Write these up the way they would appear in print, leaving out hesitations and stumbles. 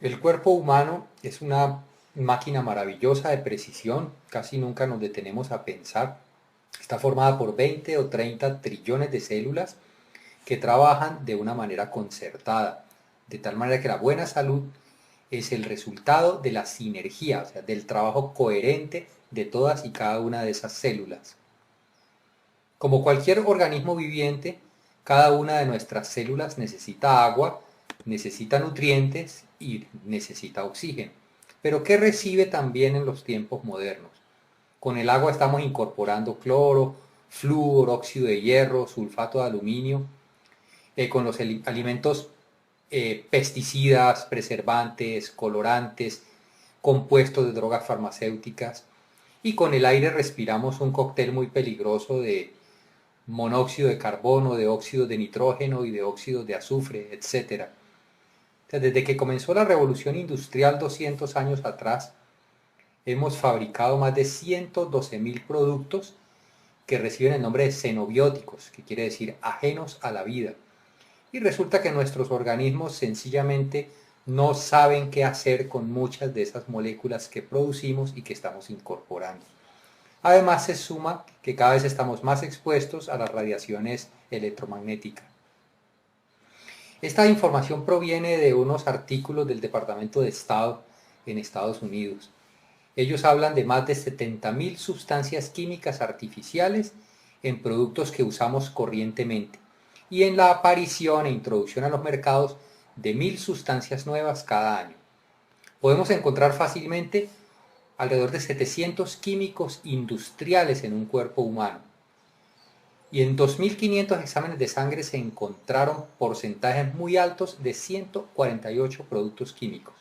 El cuerpo humano es una máquina maravillosa de precisión, casi nunca nos detenemos a pensar. Está formada por 20 o 30 trillones de células que trabajan de una manera concertada, de tal manera que la buena salud es el resultado de la sinergia, o sea, del trabajo coherente de todas y cada una de esas células. Como cualquier organismo viviente, cada una de nuestras células necesita agua, necesita nutrientes y necesita oxígeno. Pero ¿qué recibe también en los tiempos modernos? Con el agua estamos incorporando cloro, flúor, óxido de hierro, sulfato de aluminio. Con los alimentos, pesticidas, preservantes, colorantes, compuestos de drogas farmacéuticas. Y con el aire respiramos un cóctel muy peligroso de monóxido de carbono, de óxido de nitrógeno y de óxido de azufre, etcétera. Desde que comenzó la revolución industrial 200 años atrás, hemos fabricado más de 112.000 productos que reciben el nombre de xenobióticos, que quiere decir ajenos a la vida. Y resulta que nuestros organismos sencillamente no saben qué hacer con muchas de esas moléculas que producimos y que estamos incorporando. Además se suma que cada vez estamos más expuestos a las radiaciones electromagnéticas. Esta información proviene de unos artículos del Departamento de Estado en Estados Unidos. Ellos hablan de más de 70.000 sustancias químicas artificiales en productos que usamos corrientemente y en la aparición e introducción a los mercados de 1.000 sustancias nuevas cada año. Podemos encontrar fácilmente alrededor de 700 químicos industriales en un cuerpo humano. Y en 2.500 exámenes de sangre se encontraron porcentajes muy altos de 148 productos químicos.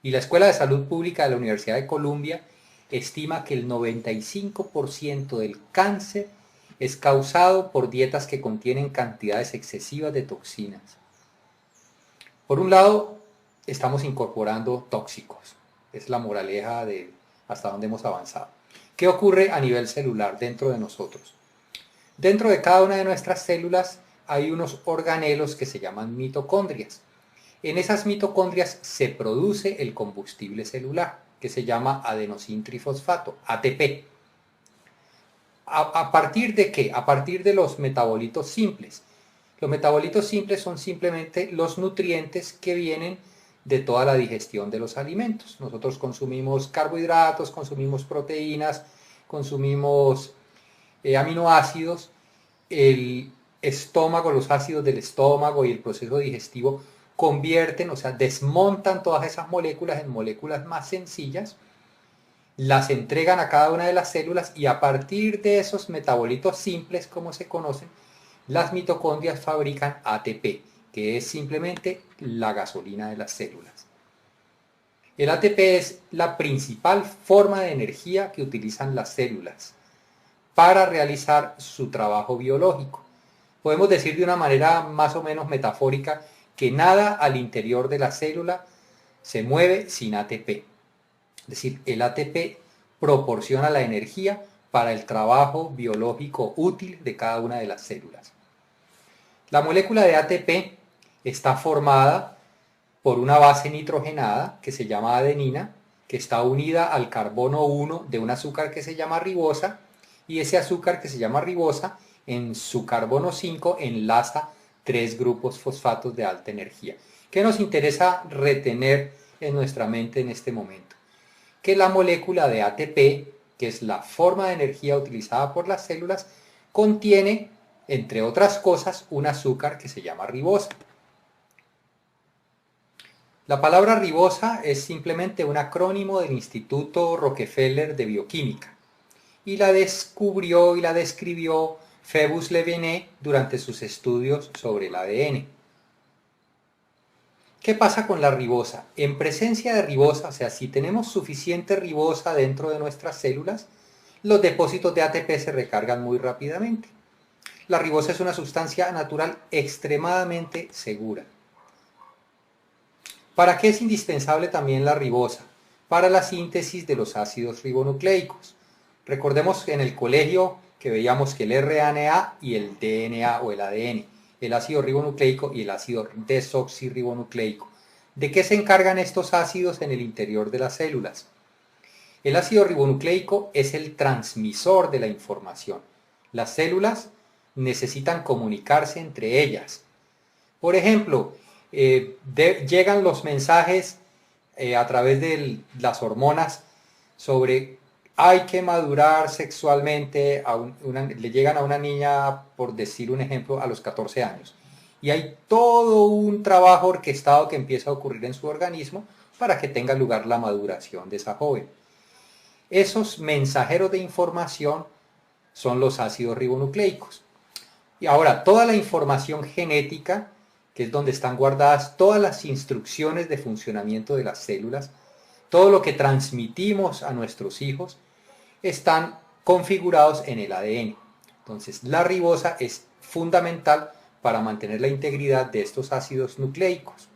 Y la Escuela de Salud Pública de la Universidad de Columbia estima que el 95% del cáncer es causado por dietas que contienen cantidades excesivas de toxinas. Por un lado, estamos incorporando tóxicos. Es la moraleja de hasta dónde hemos avanzado. ¿Qué ocurre a nivel celular dentro de nosotros? Dentro de cada una de nuestras células hay unos organelos que se llaman mitocondrias. En esas mitocondrias se produce el combustible celular, que se llama adenosíntrifosfato, ATP. ¿A partir de qué? A partir de los metabolitos simples. Los metabolitos simples son simplemente los nutrientes que vienen de toda la digestión de los alimentos. Nosotros consumimos carbohidratos, consumimos proteínas, consumimos aminoácidos. El estómago, los ácidos del estómago y el proceso digestivo convierten, o sea, desmontan todas esas moléculas en moléculas más sencillas, las entregan a cada una de las células y a partir de esos metabolitos simples, como se conocen, las mitocondrias fabrican ATP, que es simplemente la gasolina de las células. El ATP es la principal forma de energía que utilizan las células para realizar su trabajo biológico. Podemos decir de una manera más o menos metafórica que nada al interior de la célula se mueve sin ATP. Es decir, el ATP proporciona la energía para el trabajo biológico útil de cada una de las células. La molécula de ATP está formada por una base nitrogenada que se llama adenina, que está unida al carbono 1 de un azúcar que se llama ribosa, y ese azúcar que se llama ribosa en su carbono 5 enlaza 3 grupos fosfatos de alta energía. ¿Qué nos interesa retener en nuestra mente en este momento? Que la molécula de ATP, que es la forma de energía utilizada por las células, contiene, entre otras cosas, un azúcar que se llama ribosa. La palabra ribosa es simplemente un acrónimo del Instituto Rockefeller de Bioquímica y la descubrió y la describió Phoebus Lejeune durante sus estudios sobre el ADN. ¿Qué pasa con la ribosa? En presencia de ribosa, o sea, si tenemos suficiente ribosa dentro de nuestras células, los depósitos de ATP se recargan muy rápidamente. La ribosa es una sustancia natural extremadamente segura. ¿Para qué es indispensable también la ribosa? Para la síntesis de los ácidos ribonucleicos. Recordemos en el colegio que veíamos que el RNA y el DNA o el ADN, el ácido ribonucleico y el ácido desoxirribonucleico. ¿De qué se encargan estos ácidos en el interior de las células? El ácido ribonucleico es el transmisor de la información. Las células necesitan comunicarse entre ellas. Por ejemplo, llegan los mensajes a través de las hormonas sobre hay que madurar sexualmente, le llegan a una niña, por decir un ejemplo, a los 14 años. Y hay todo un trabajo orquestado que empieza a ocurrir en su organismo para que tenga lugar la maduración de esa joven. Esos mensajeros de información son los ácidos ribonucleicos. Y ahora, toda la información genética, que es donde están guardadas todas las instrucciones de funcionamiento de las células, todo lo que transmitimos a nuestros hijos, están configurados en el ADN. Entonces, la ribosa es fundamental para mantener la integridad de estos ácidos nucleicos.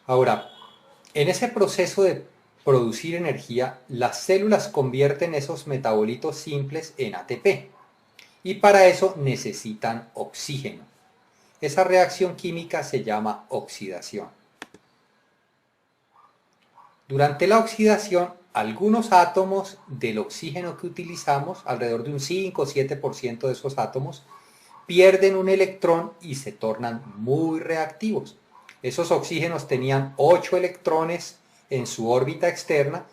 Ahora, en ese proceso de producir energía, las células convierten esos metabolitos simples en ATP y para eso necesitan oxígeno. Esa reacción química se llama oxidación. Durante la oxidación, algunos átomos del oxígeno que utilizamos, alrededor de un 5 o 7% de esos átomos, pierden un electrón y se tornan muy reactivos. Esos oxígenos tenían 8 electrones en su órbita externa,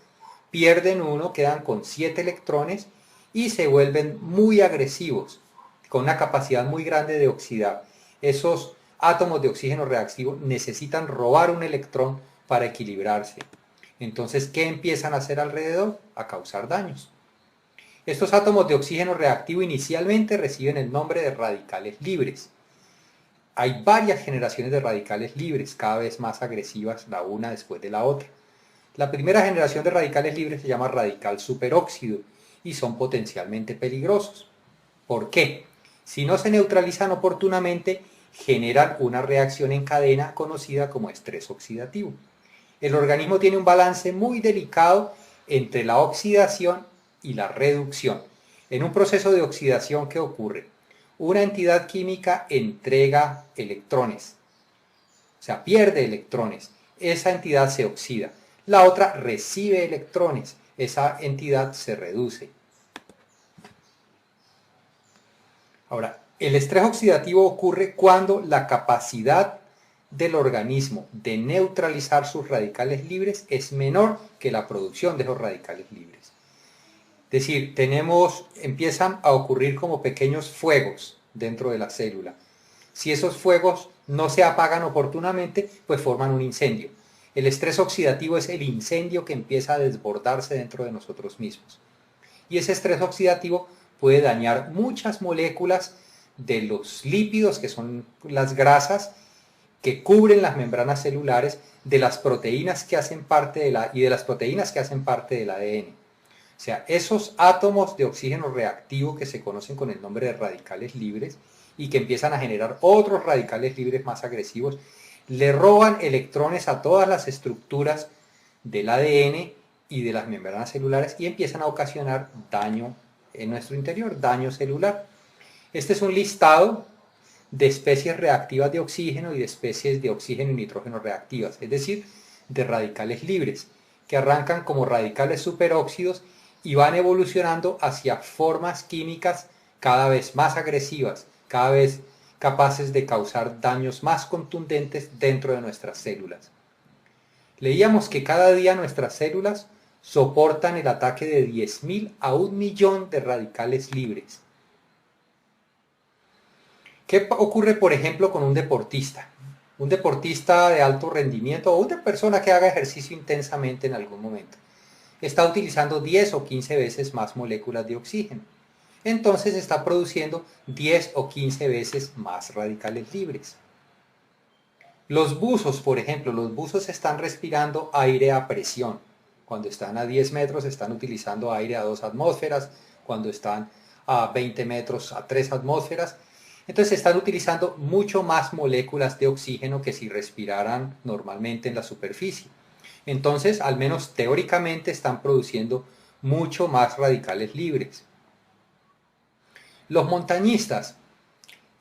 pierden uno, quedan con 7 electrones y se vuelven muy agresivos, con una capacidad muy grande de oxidar. Esos átomos de oxígeno reactivo necesitan robar un electrón para equilibrarse. Entonces, ¿qué empiezan a hacer alrededor? A causar daños. Estos átomos de oxígeno reactivo inicialmente reciben el nombre de radicales libres. Hay varias generaciones de radicales libres, cada vez más agresivas la una después de la otra. La primera generación de radicales libres se llama radical superóxido y son potencialmente peligrosos. ¿Por qué? Si no se neutralizan oportunamente, generan una reacción en cadena conocida como estrés oxidativo. El organismo tiene un balance muy delicado entre la oxidación y la reducción. En un proceso de oxidación, ¿qué ocurre? Una entidad química entrega electrones, o sea, pierde electrones. Esa entidad se oxida. La otra recibe electrones. Esa entidad se reduce. Ahora, el estrés oxidativo ocurre cuando la capacidad del organismo de neutralizar sus radicales libres es menor que la producción de esos radicales libres. Es decir, empiezan a ocurrir como pequeños fuegos dentro de la célula. Si esos fuegos no se apagan oportunamente, pues forman un incendio. El estrés oxidativo es el incendio que empieza a desbordarse dentro de nosotros mismos. Y ese estrés oxidativo puede dañar muchas moléculas de los lípidos, que son las grasas que cubren las membranas celulares, de las proteínas que hacen parte y de las proteínas que hacen parte del ADN. O sea, esos átomos de oxígeno reactivo que se conocen con el nombre de radicales libres y que empiezan a generar otros radicales libres más agresivos, le roban electrones a todas las estructuras del ADN y de las membranas celulares y empiezan a ocasionar daño en nuestro interior, daño celular. Este es un listado de especies reactivas de oxígeno y de especies de oxígeno y nitrógeno reactivas, es decir, de radicales libres, que arrancan como radicales superóxidos y van evolucionando hacia formas químicas cada vez más agresivas, cada vez capaces de causar daños más contundentes dentro de nuestras células. Leíamos que cada día nuestras células soportan el ataque de 10.000 a 1.000.000 de radicales libres. ¿Qué ocurre, por ejemplo, con un deportista? Un deportista de alto rendimiento o una persona que haga ejercicio intensamente en algún momento está utilizando 10 o 15 veces más moléculas de oxígeno. Entonces está produciendo 10 o 15 veces más radicales libres. Los buzos, por ejemplo, los buzos están respirando aire a presión. Cuando están a 10 metros están utilizando aire a 2 atmósferas, cuando están a 20 metros a 3 atmósferas. Entonces están utilizando mucho más moléculas de oxígeno que si respiraran normalmente en la superficie. Entonces, al menos teóricamente, están produciendo mucho más radicales libres. Los montañistas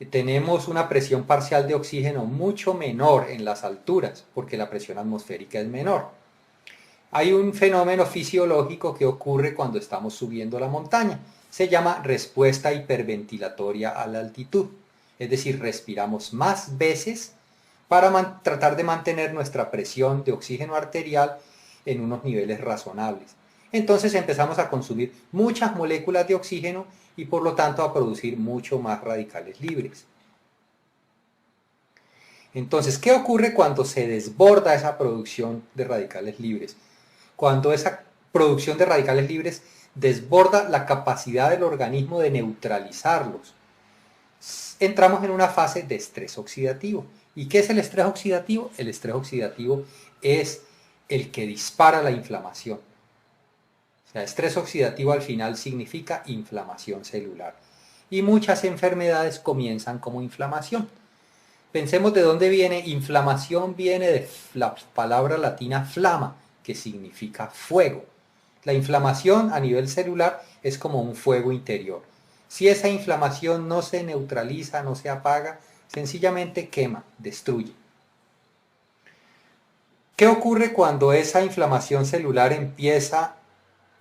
tenemos una presión parcial de oxígeno mucho menor en las alturas, porque la presión atmosférica es menor. Hay un fenómeno fisiológico que ocurre cuando estamos subiendo la montaña. Se llama respuesta hiperventilatoria a la altitud. Es decir, respiramos más veces para tratar de mantener nuestra presión de oxígeno arterial en unos niveles razonables. Entonces empezamos a consumir muchas moléculas de oxígeno y por lo tanto a producir mucho más radicales libres. Entonces, ¿qué ocurre cuando se desborda esa producción de radicales libres? Cuando esa producción de radicales libres desborda la capacidad del organismo de neutralizarlos, entramos en una fase de estrés oxidativo. ¿Y qué es el estrés oxidativo? El estrés oxidativo es el que dispara la inflamación. O sea, estrés oxidativo al final significa inflamación celular. Y muchas enfermedades comienzan como inflamación. Pensemos de dónde viene. Inflamación viene de la palabra latina flama, que significa fuego. La inflamación a nivel celular es como un fuego interior. Si esa inflamación no se neutraliza, no se apaga, sencillamente quema, destruye. ¿Qué ocurre cuando esa inflamación celular empieza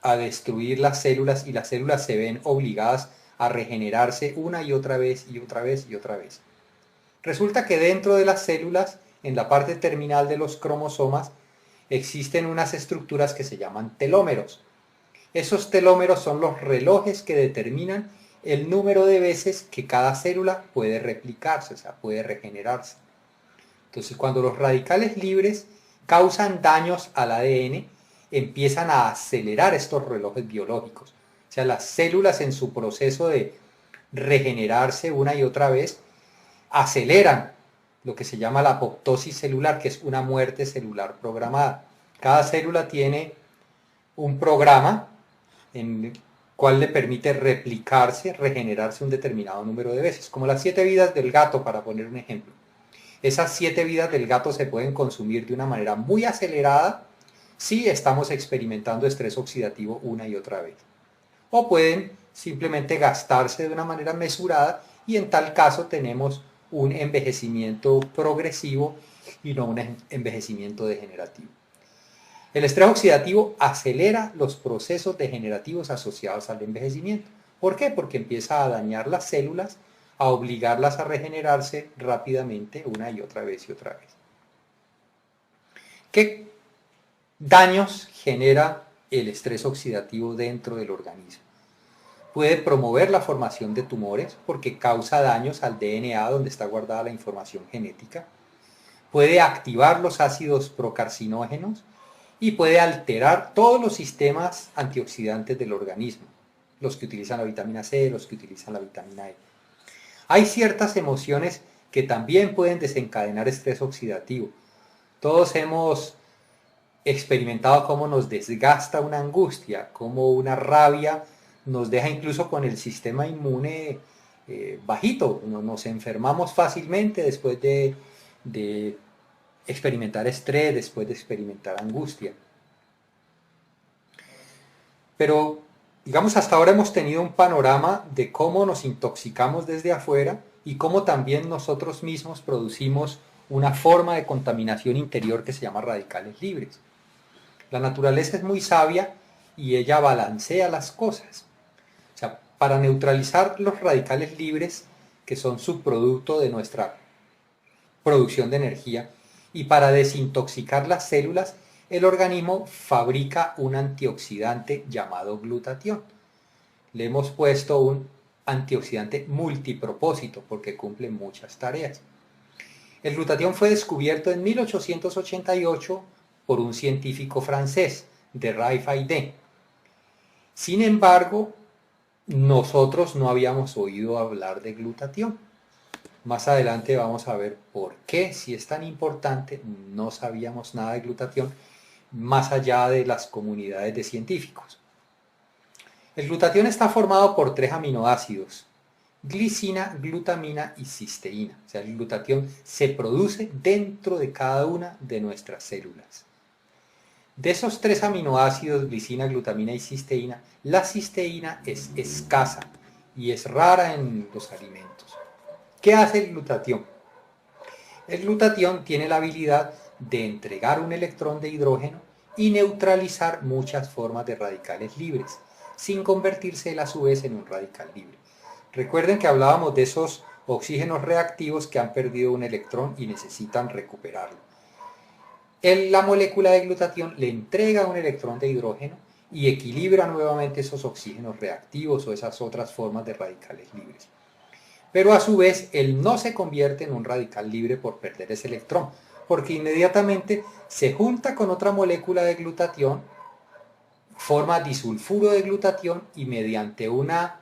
a destruir las células y las células se ven obligadas a regenerarse una y otra vez y otra vez y otra vez? Resulta que dentro de las células, en la parte terminal de los cromosomas, existen unas estructuras que se llaman telómeros. Esos telómeros son los relojes que determinan el número de veces que cada célula puede replicarse, o sea, puede regenerarse. Entonces, cuando los radicales libres causan daños al ADN, empiezan a acelerar estos relojes biológicos. O sea, las células en su proceso de regenerarse una y otra vez, aceleran lo que se llama la apoptosis celular, que es una muerte celular programada. Cada célula tiene un programa en el cual le permite replicarse, regenerarse un determinado número de veces, como las 7 vidas del gato, para poner un ejemplo. Esas 7 vidas del gato se pueden consumir de una manera muy acelerada si estamos experimentando estrés oxidativo una y otra vez. O pueden simplemente gastarse de una manera mesurada y en tal caso tenemos un envejecimiento progresivo y no un envejecimiento degenerativo. El estrés oxidativo acelera los procesos degenerativos asociados al envejecimiento. ¿Por qué? Porque empieza a dañar las células, a obligarlas a regenerarse rápidamente una y otra vez y otra vez. ¿Qué daños genera el estrés oxidativo dentro del organismo? Puede promover la formación de tumores porque causa daños al DNA donde está guardada la información genética. Puede activar los ácidos procarcinógenos y puede alterar todos los sistemas antioxidantes del organismo, los que utilizan la vitamina C, los que utilizan la vitamina E. Hay ciertas emociones que también pueden desencadenar estrés oxidativo. Todos hemos experimentado cómo nos desgasta una angustia, cómo una rabia nos deja incluso con el sistema inmune bajito. Nos enfermamos fácilmente después de experimentar estrés, después de experimentar angustia. Pero, digamos, hasta ahora hemos tenido un panorama de cómo nos intoxicamos desde afuera y cómo también nosotros mismos producimos una forma de contaminación interior que se llama radicales libres. La naturaleza es muy sabia y ella balancea las cosas. O sea, para neutralizar los radicales libres, que son subproducto de nuestra producción de energía, y para desintoxicar las células, el organismo fabrica un antioxidante llamado glutatión. Le hemos puesto un antioxidante multipropósito porque cumple muchas tareas. El glutatión fue descubierto en 1888 por un científico francés, de Raifaide. Sin embargo, nosotros no habíamos oído hablar de glutatión. Más adelante vamos a ver por qué, si es tan importante, no sabíamos nada de glutatión, más allá de las comunidades de científicos. El glutatión está formado por 3 aminoácidos: glicina, glutamina y cisteína. O sea, el glutatión se produce dentro de cada una de nuestras células. De esos 3 aminoácidos, glicina, glutamina y cisteína, la cisteína es escasa y es rara en los alimentos. ¿Qué hace el glutatión? El glutatión tiene la habilidad de entregar un electrón de hidrógeno y neutralizar muchas formas de radicales libres, sin convertirse él a su vez en un radical libre. Recuerden que hablábamos de esos oxígenos reactivos que han perdido un electrón y necesitan recuperarlo. La molécula de glutatión le entrega un electrón de hidrógeno y equilibra nuevamente esos oxígenos reactivos o esas otras formas de radicales libres. Pero a su vez, él no se convierte en un radical libre por perder ese electrón, porque inmediatamente se junta con otra molécula de glutatión, forma disulfuro de glutatión y mediante una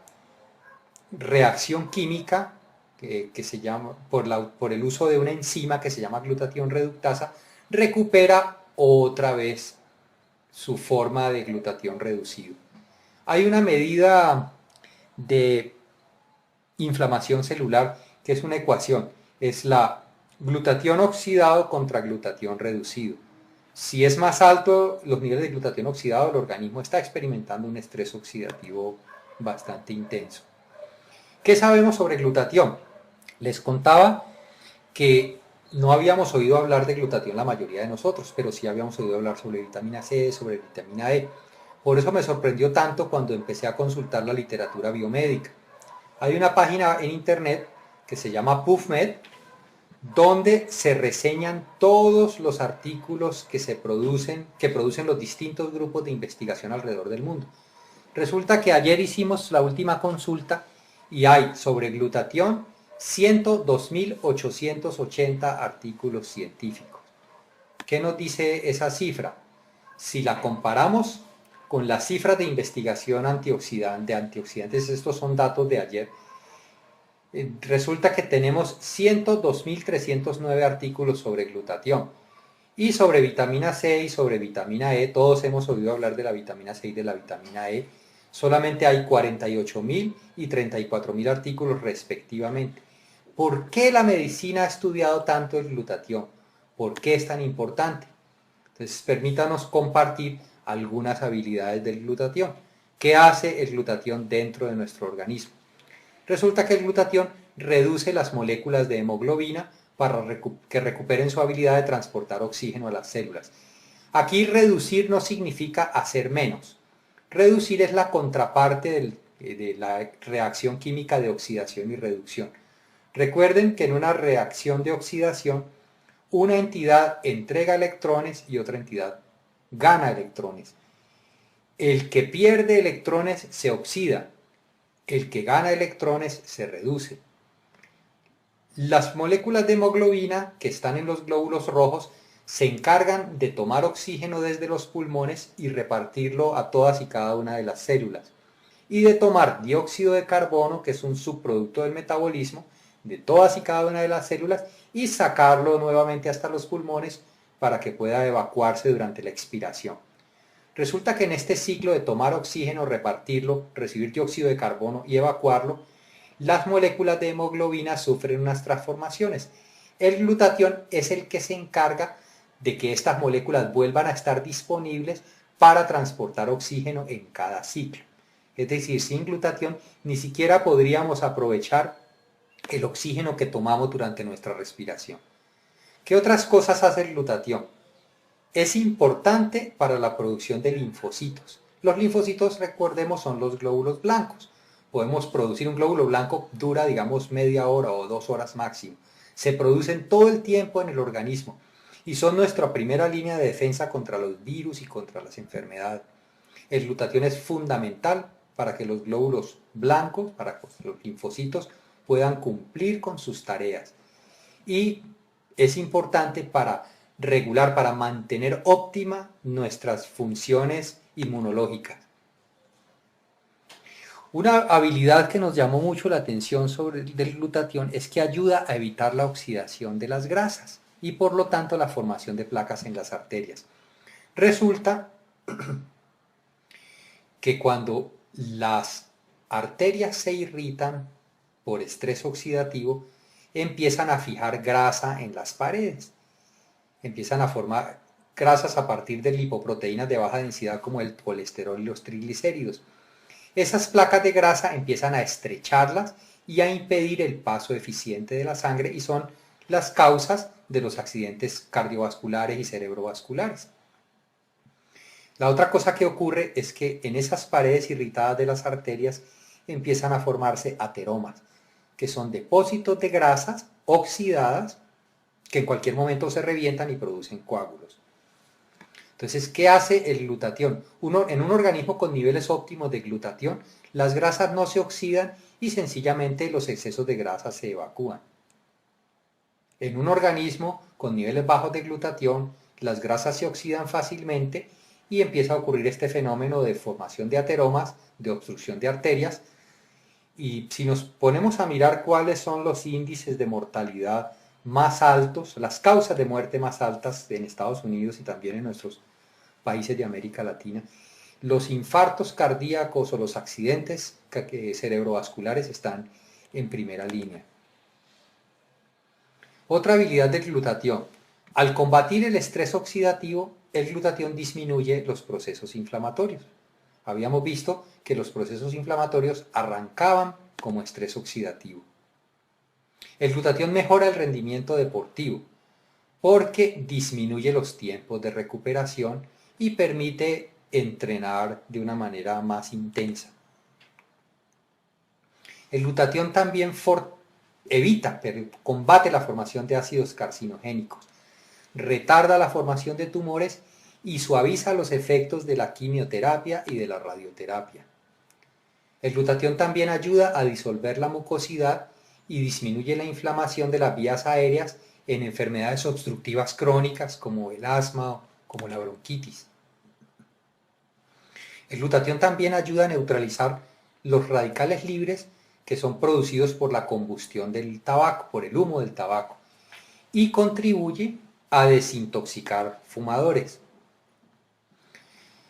reacción química que se llama, por el uso de una enzima que se llama glutatión reductasa, recupera otra vez su forma de glutatión reducido. Hay una medida de inflamación celular que es una ecuación, es la glutatión oxidado contra glutatión reducido. Si es más alto los niveles de glutatión oxidado, el organismo está experimentando un estrés oxidativo bastante intenso. ¿Qué sabemos sobre glutatión? Les contaba que no habíamos oído hablar de glutatión la mayoría de nosotros, pero sí habíamos oído hablar sobre vitamina C, sobre vitamina E. Por eso me sorprendió tanto cuando empecé a consultar la literatura biomédica. Hay una página en internet que se llama PubMed, donde se reseñan todos los artículos que producen los distintos grupos de investigación alrededor del mundo. Resulta que ayer hicimos la última consulta y hay sobre glutatión 102.880 artículos científicos. ¿Qué nos dice esa cifra? Si la comparamos con las cifras de investigación de antioxidantes, estos son datos de ayer, resulta que tenemos 102.309 artículos sobre glutatión. Y sobre vitamina C y sobre vitamina E, todos hemos oído hablar de la vitamina C y de la vitamina E, solamente hay 48.000 y 34.000 artículos respectivamente. ¿Por qué la medicina ha estudiado tanto el glutatión? ¿Por qué es tan importante? Entonces, permítanos compartir algunas habilidades del glutatión. ¿Qué hace el glutatión dentro de nuestro organismo? Resulta que el glutatión reduce las moléculas de hemoglobina para que recuperen su habilidad de transportar oxígeno a las células. Aquí reducir no significa hacer menos. Reducir es la contraparte de la reacción química de oxidación y reducción. Recuerden que en una reacción de oxidación, una entidad entrega electrones y otra entidad gana electrones. El que pierde electrones se oxida, el que gana electrones se reduce. Las moléculas de hemoglobina que están en los glóbulos rojos se encargan de tomar oxígeno desde los pulmones y repartirlo a todas y cada una de las células, y de tomar dióxido de carbono, que es un subproducto del metabolismo, de todas y cada una de las células y sacarlo nuevamente hasta los pulmones para que pueda evacuarse durante la expiración. Resulta que en este ciclo de tomar oxígeno, repartirlo, recibir dióxido de carbono y evacuarlo, las moléculas de hemoglobina sufren unas transformaciones. El glutatión es el que se encarga de que estas moléculas vuelvan a estar disponibles para transportar oxígeno en cada ciclo. Es decir, sin glutatión ni siquiera podríamos aprovechar el oxígeno que tomamos durante nuestra respiración. ¿Qué otras cosas hace el glutatión? Es importante para la producción de linfocitos. Los linfocitos, recordemos, son los glóbulos blancos. Podemos producir un glóbulo blanco, dura digamos media hora o 2 horas máximo. Se producen todo el tiempo en el organismo y son nuestra primera línea de defensa contra los virus y contra las enfermedades. El glutatión es fundamental para que los glóbulos blancos, para que los linfocitos puedan cumplir con sus tareas. Y es importante para regular, para mantener óptima nuestras funciones inmunológicas. Una habilidad que nos llamó mucho la atención sobre el glutatión es que ayuda a evitar la oxidación de las grasas y por lo tanto la formación de placas en las arterias. Resulta que cuando las arterias se irritan por estrés oxidativo, empiezan a fijar grasa en las paredes. Empiezan a formar grasas a partir de lipoproteínas de baja densidad como el colesterol y los triglicéridos. Esas placas de grasa empiezan a estrecharlas y a impedir el paso eficiente de la sangre, y son las causas de los accidentes cardiovasculares y cerebrovasculares. La otra cosa que ocurre es que en esas paredes irritadas de las arterias empiezan a formarse ateromas, que son depósitos de grasas oxidadas que en cualquier momento se revientan y producen coágulos. Entonces, ¿qué hace el glutatión? En un organismo con niveles óptimos de glutatión, las grasas no se oxidan y sencillamente los excesos de grasa se evacúan. En un organismo con niveles bajos de glutatión, las grasas se oxidan fácilmente y empieza a ocurrir este fenómeno de formación de ateromas, de obstrucción de arterias. Y si nos ponemos a mirar cuáles son los índices de mortalidad más altos, las causas de muerte más altas en Estados Unidos y también en nuestros países de América Latina, los infartos cardíacos o los accidentes cerebrovasculares están en primera línea. Otra habilidad del glutatión. Al combatir el estrés oxidativo, el glutatión disminuye los procesos inflamatorios. Habíamos visto que los procesos inflamatorios arrancaban como estrés oxidativo. El glutatión mejora el rendimiento deportivo porque disminuye los tiempos de recuperación y permite entrenar de una manera más intensa. El glutatión también combate la formación de ácidos carcinogénicos, retarda la formación de tumores y suaviza los efectos de la quimioterapia y de la radioterapia. El glutatión también ayuda a disolver la mucosidad y disminuye la inflamación de las vías aéreas en enfermedades obstructivas crónicas como el asma o como la bronquitis. El glutatión también ayuda a neutralizar los radicales libres que son producidos por la combustión del tabaco, por el humo del tabaco, y contribuye a desintoxicar fumadores.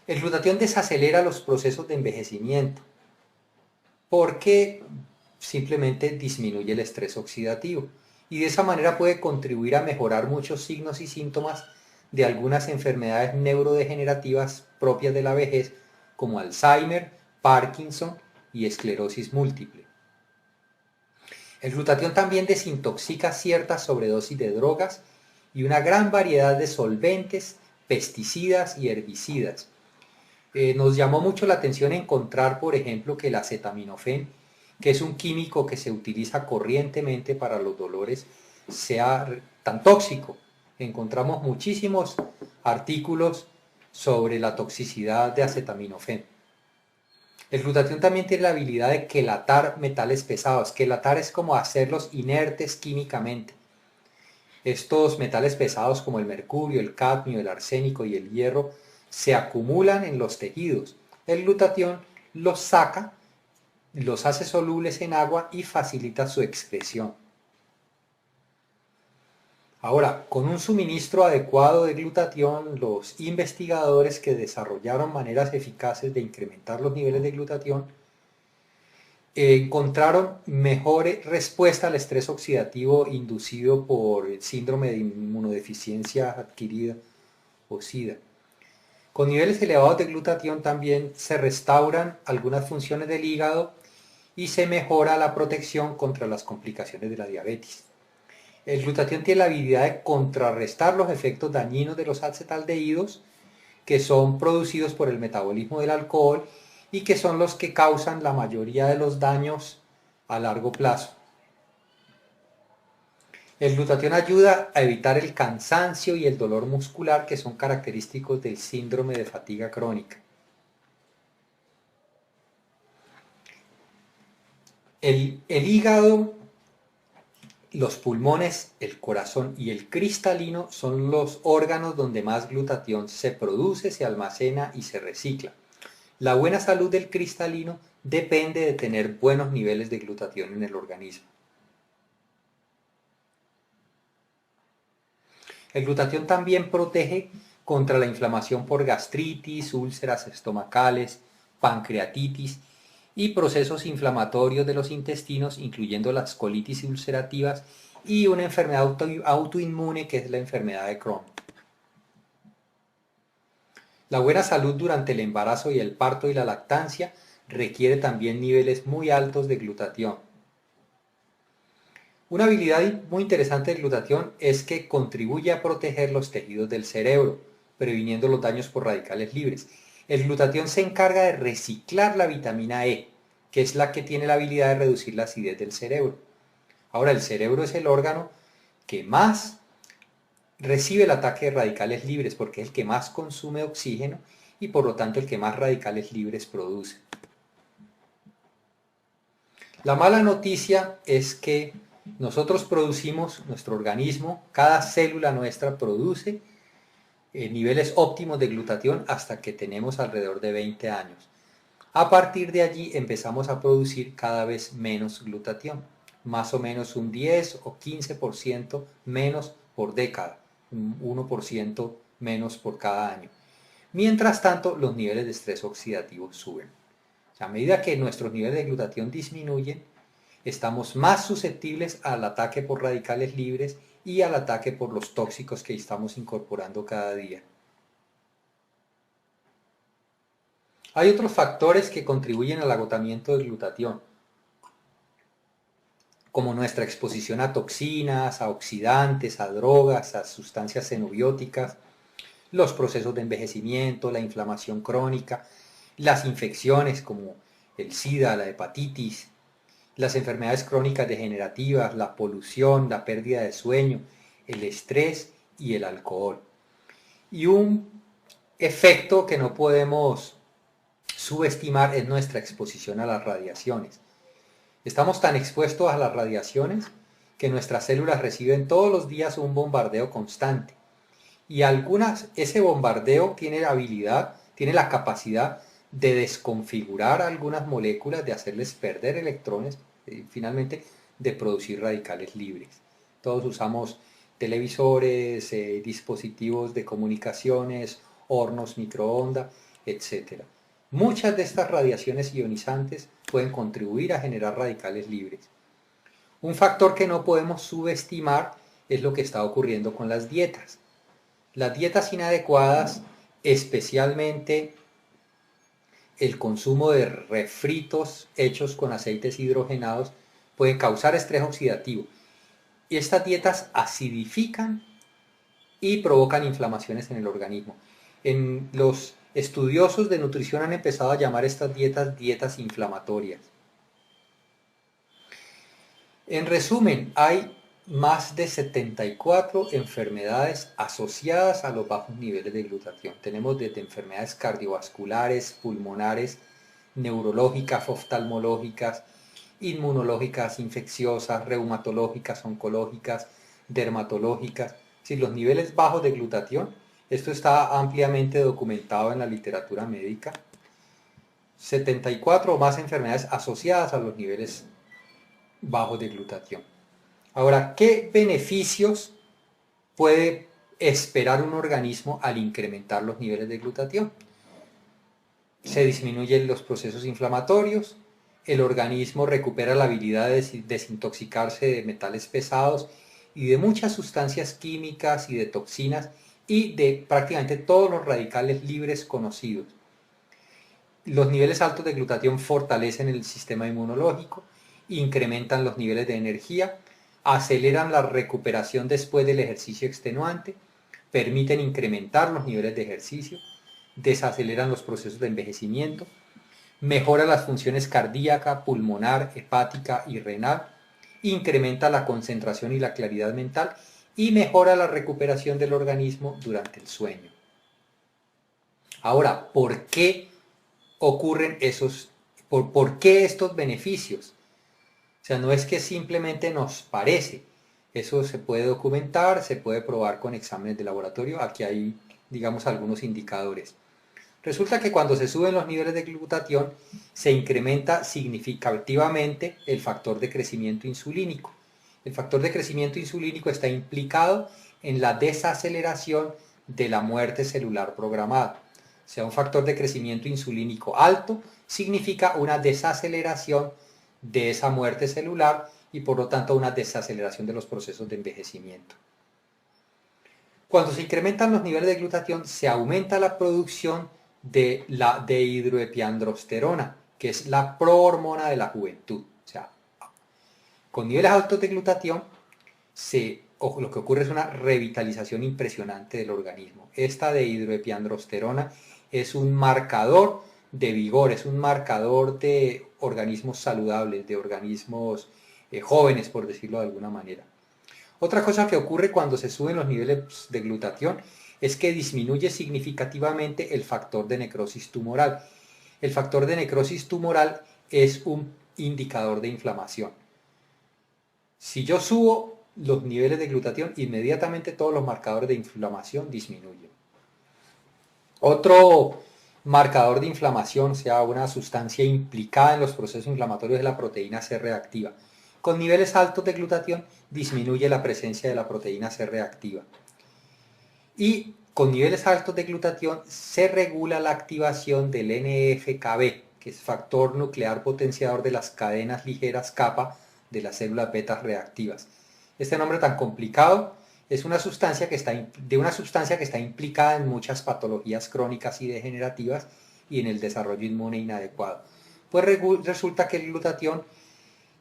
El glutatión desacelera los procesos de envejecimiento porque simplemente disminuye el estrés oxidativo y de esa manera puede contribuir a mejorar muchos signos y síntomas de algunas enfermedades neurodegenerativas propias de la vejez como Alzheimer, Parkinson y esclerosis múltiple. El glutatión también desintoxica ciertas sobredosis de drogas y una gran variedad de solventes, pesticidas y herbicidas. Nos llamó mucho la atención encontrar, por ejemplo, que el acetaminofén, que es un químico que se utiliza corrientemente para los dolores, sea tan tóxico. Encontramos muchísimos artículos sobre la toxicidad de acetaminofén. El glutatión también tiene la habilidad de quelatar metales pesados. Quelatar es como hacerlos inertes químicamente. Estos metales pesados como el mercurio, el cadmio, el arsénico y el hierro se acumulan en los tejidos. El glutatión los saca, los hace solubles en agua y facilita su excreción. Ahora, con un suministro adecuado de glutatión, los investigadores que desarrollaron maneras eficaces de incrementar los niveles de glutatión encontraron mejor respuesta al estrés oxidativo inducido por el síndrome de inmunodeficiencia adquirida o SIDA. Con niveles elevados de glutatión también se restauran algunas funciones del hígado y se mejora la protección contra las complicaciones de la diabetes. El glutatión tiene la habilidad de contrarrestar los efectos dañinos de los acetaldehídos que son producidos por el metabolismo del alcohol y que son los que causan la mayoría de los daños a largo plazo. El glutatión ayuda a evitar el cansancio y el dolor muscular que son característicos del síndrome de fatiga crónica. El hígado, los pulmones, el corazón y el cristalino son los órganos donde más glutatión se produce, se almacena y se recicla. La buena salud del cristalino depende de tener buenos niveles de glutatión en el organismo. El glutatión también protege contra la inflamación por gastritis, úlceras estomacales, pancreatitis y procesos inflamatorios de los intestinos, incluyendo las colitis ulcerativas y una enfermedad autoinmune que es la enfermedad de Crohn. La buena salud durante el embarazo y el parto y la lactancia requiere también niveles muy altos de glutatión. Una habilidad muy interesante del glutatión es que contribuye a proteger los tejidos del cerebro, previniendo los daños por radicales libres. El glutatión se encarga de reciclar la vitamina E, que es la que tiene la habilidad de reducir la acidez del cerebro. Ahora, el cerebro es el órgano que más recibe el ataque de radicales libres porque es el que más consume oxígeno y por lo tanto el que más radicales libres produce. La mala noticia es que nosotros producimos, nuestro organismo, cada célula nuestra produce niveles óptimos de glutatión hasta que tenemos alrededor de 20 años. A partir de allí empezamos a producir cada vez menos glutatión, más o menos un 10 o 15% menos por década, un 1% menos por cada año. Mientras tanto, los niveles de estrés oxidativo suben. A medida que nuestros niveles de glutatión disminuyen, estamos más susceptibles al ataque por radicales libres y al ataque por los tóxicos que estamos incorporando cada día. Hay otros factores que contribuyen al agotamiento del glutatión, como nuestra exposición a toxinas, a oxidantes, a drogas, a sustancias xenobióticas, los procesos de envejecimiento, la inflamación crónica, las infecciones como el SIDA, la hepatitis, las enfermedades crónicas degenerativas, la polución, la pérdida de sueño, el estrés y el alcohol. Y un efecto que no podemos subestimar es nuestra exposición a las radiaciones. Estamos tan expuestos a las radiaciones que nuestras células reciben todos los días un bombardeo constante. Y ese bombardeo tiene la capacidad de desconfigurar algunas moléculas, de hacerles perder electrones, y finalmente de producir radicales libres. Todos usamos televisores, dispositivos de comunicaciones, hornos microondas, etc. Muchas de estas radiaciones ionizantes pueden contribuir a generar radicales libres. Un factor que no podemos subestimar es lo que está ocurriendo con las dietas. Las dietas inadecuadas, especialmente el consumo de refritos hechos con aceites hidrogenados, pueden causar estrés oxidativo. Y estas dietas acidifican y provocan inflamaciones en el organismo. Los estudiosos de nutrición han empezado a llamar estas dietas inflamatorias. En resumen, hay más de 74 enfermedades asociadas a los bajos niveles de glutatión. Tenemos desde enfermedades cardiovasculares, pulmonares, neurológicas, oftalmológicas, inmunológicas, infecciosas, reumatológicas, oncológicas, dermatológicas. Si los niveles bajos de glutatión, esto está ampliamente documentado en la literatura médica. 74 o más enfermedades asociadas a los niveles bajos de glutatión. Ahora, ¿qué beneficios puede esperar un organismo al incrementar los niveles de glutatión? Se disminuyen los procesos inflamatorios, el organismo recupera la habilidad de desintoxicarse de metales pesados y de muchas sustancias químicas y de toxinas y de prácticamente todos los radicales libres conocidos. Los niveles altos de glutatión fortalecen el sistema inmunológico, incrementan los niveles de energía, aceleran la recuperación después del ejercicio extenuante, permiten incrementar los niveles de ejercicio, desaceleran los procesos de envejecimiento, mejora las funciones cardíaca, pulmonar, hepática y renal, incrementa la concentración y la claridad mental y mejora la recuperación del organismo durante el sueño. Ahora, ¿por qué ocurren por qué estos beneficios? O sea, no es que simplemente nos parece, eso se puede documentar, se puede probar con exámenes de laboratorio, aquí hay, digamos, algunos indicadores. Resulta que cuando se suben los niveles de glutatión, se incrementa significativamente el factor de crecimiento insulínico. El factor de crecimiento insulínico está implicado en la desaceleración de la muerte celular programada. O sea, un factor de crecimiento insulínico alto significa una desaceleración de esa muerte celular y por lo tanto una desaceleración de los procesos de envejecimiento. Cuando se incrementan los niveles de glutatión, se aumenta la producción de la dehidroepiandrosterona, que es la prohormona de la juventud. O sea, Con niveles altos de glutatión, lo que ocurre es una revitalización impresionante del organismo. Esta de hidroepiandrosterona es un marcador de vigor, es un marcador de organismos saludables, de organismos jóvenes, por decirlo de alguna manera. Otra cosa que ocurre cuando se suben los niveles de glutatión es que disminuye significativamente el factor de necrosis tumoral. El factor de necrosis tumoral es un indicador de inflamación. Si yo subo los niveles de glutatión, inmediatamente todos los marcadores de inflamación disminuyen. Otro marcador de inflamación, o sea, una sustancia implicada en los procesos inflamatorios, es la proteína C reactiva. Con niveles altos de glutatión disminuye la presencia de la proteína C reactiva. Y con niveles altos de glutatión se regula la activación del NF-κB, que es factor nuclear potenciador de las cadenas ligeras kappa de las células beta reactivas. Este nombre tan complicado es una sustancia que está implicada en muchas patologías crónicas y degenerativas y en el desarrollo inmune inadecuado. Pues resulta que el glutatión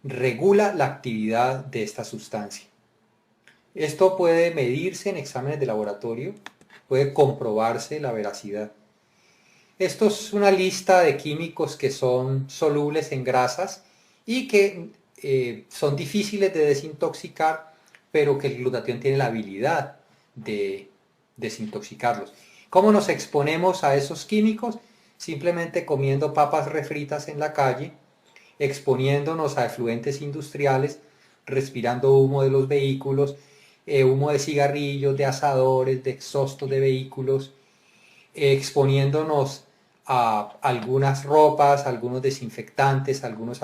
regula la actividad de esta sustancia. Esto puede medirse en exámenes de laboratorio, puede comprobarse la veracidad. Esto es una lista de químicos que son solubles en grasas y que son difíciles de desintoxicar, pero que el glutatión tiene la habilidad de desintoxicarlos. ¿Cómo nos exponemos a esos químicos? Simplemente comiendo papas refritas en la calle, exponiéndonos a efluentes industriales, respirando humo de los vehículos, humo de cigarrillos, de asadores, de exhaustos de vehículos, exponiéndonos a algunas ropas, algunos desinfectantes, algunos